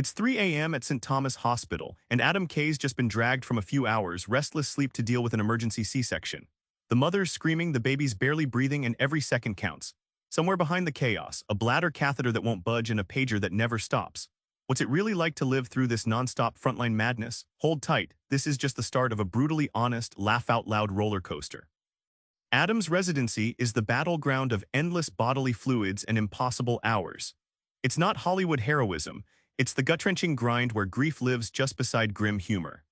It's 3 a.m. at St. Thomas Hospital, and Adam K's just been dragged from a few hours, restless sleep to deal with an emergency C-section. The mother's screaming, the baby's barely breathing, and every second counts. Somewhere behind the chaos, a bladder catheter that won't budge and a pager that never stops. What's it really like to live through this non-stop frontline madness? Hold tight, this is just the start of a brutally honest, laugh-out-loud roller coaster. Adam's residency is the battleground of endless bodily fluids and impossible hours. It's not Hollywood heroism, it's the gut-wrenching grind where grief lives just beside grim humor.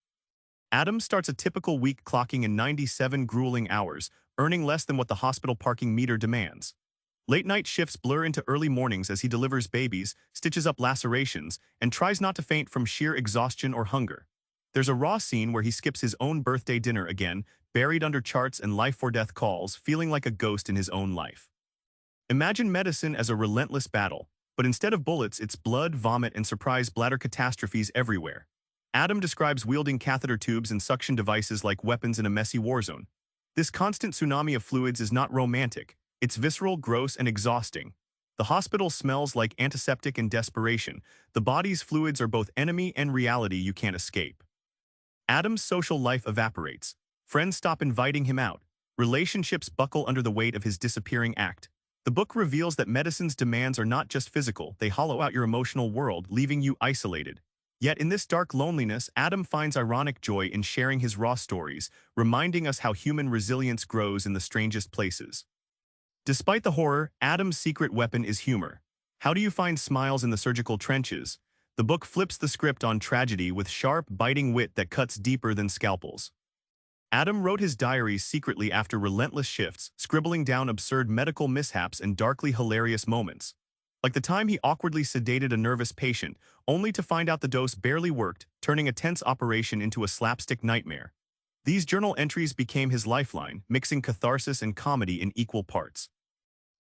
Adam starts a typical week clocking in 97 grueling hours, earning less than what the hospital parking meter demands. Late-night shifts blur into early mornings as he delivers babies, stitches up lacerations, and tries not to faint from sheer exhaustion or hunger. There's a raw scene where he skips his own birthday dinner again, buried under charts and life-or-death calls, feeling like a ghost in his own life. Imagine medicine as a relentless battle, but instead of bullets, it's blood, vomit, and surprise bladder catastrophes everywhere. Adam describes wielding catheter tubes and suction devices like weapons in a messy war zone. This constant tsunami of fluids is not romantic. It's visceral, gross, and exhausting. The hospital smells like antiseptic and desperation. The body's fluids are both enemy and reality you can't escape. Adam's social life evaporates. Friends stop inviting him out. Relationships buckle under the weight of his disappearing act. The book reveals that medicine's demands are not just physical, they hollow out your emotional world, leaving you isolated. Yet in this dark loneliness, Adam finds ironic joy in sharing his raw stories, reminding us how human resilience grows in the strangest places. Despite the horror, Adam's secret weapon is humor. How do you find smiles in the surgical trenches? The book flips the script on tragedy with sharp, biting wit that cuts deeper than scalpels. Adam wrote his diaries secretly after relentless shifts, scribbling down absurd medical mishaps and darkly hilarious moments. Like the time he awkwardly sedated a nervous patient, only to find out the dose barely worked, turning a tense operation into a slapstick nightmare. These journal entries became his lifeline, mixing catharsis and comedy in equal parts.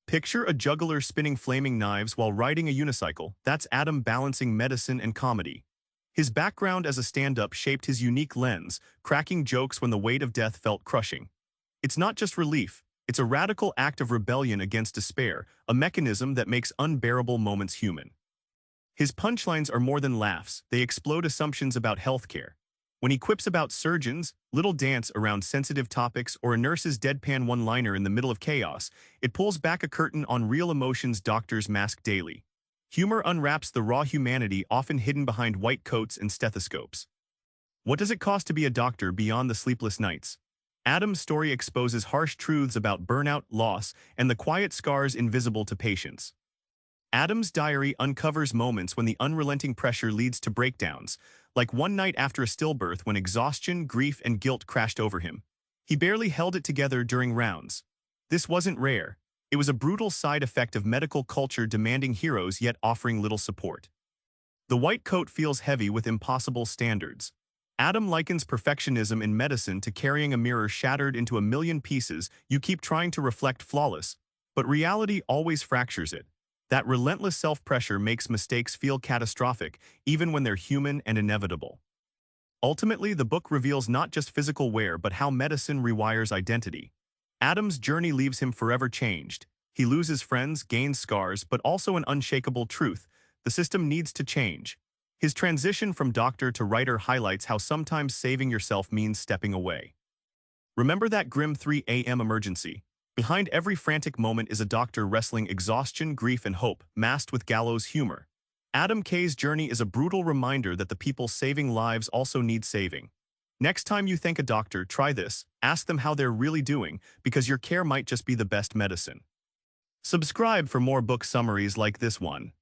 Picture a juggler spinning flaming knives while riding a unicycle. That's Adam balancing medicine and comedy. His background as a stand-up shaped his unique lens, cracking jokes when the weight of death felt crushing. It's not just relief, it's a radical act of rebellion against despair, a mechanism that makes unbearable moments human. His punchlines are more than laughs, they explode assumptions about healthcare. When he quips about surgeons, little dance around sensitive topics, or a nurse's deadpan one-liner in the middle of chaos, it pulls back a curtain on real emotions doctors mask daily. Humor unwraps the raw humanity often hidden behind white coats and stethoscopes. What does it cost to be a doctor beyond the sleepless nights? Adam's story exposes harsh truths about burnout, loss, and the quiet scars invisible to patients. Adam's diary uncovers moments when the unrelenting pressure leads to breakdowns, like one night after a stillbirth when exhaustion, grief, and guilt crashed over him. He barely held it together during rounds. This wasn't rare. It was a brutal side effect of medical culture demanding heroes yet offering little support. The white coat feels heavy with impossible standards. Adam likens perfectionism in medicine to carrying a mirror shattered into a million pieces. You keep trying to reflect flawless, but reality always fractures it. That relentless self-pressure makes mistakes feel catastrophic, even when they're human and inevitable. Ultimately, the book reveals not just physical wear, but how medicine rewires identity. Adam's journey leaves him forever changed. He loses friends, gains scars, but also an unshakable truth. The system needs to change. His transition from doctor to writer highlights how sometimes saving yourself means stepping away. Remember that grim 3 a.m. emergency. Behind every frantic moment is a doctor wrestling exhaustion, grief, and hope, masked with gallows humor. Adam K's journey is a brutal reminder that the people saving lives also need saving. Next time you thank a doctor, try this. Ask them how they're really doing, because your care might just be the best medicine. Subscribe for more book summaries like this one.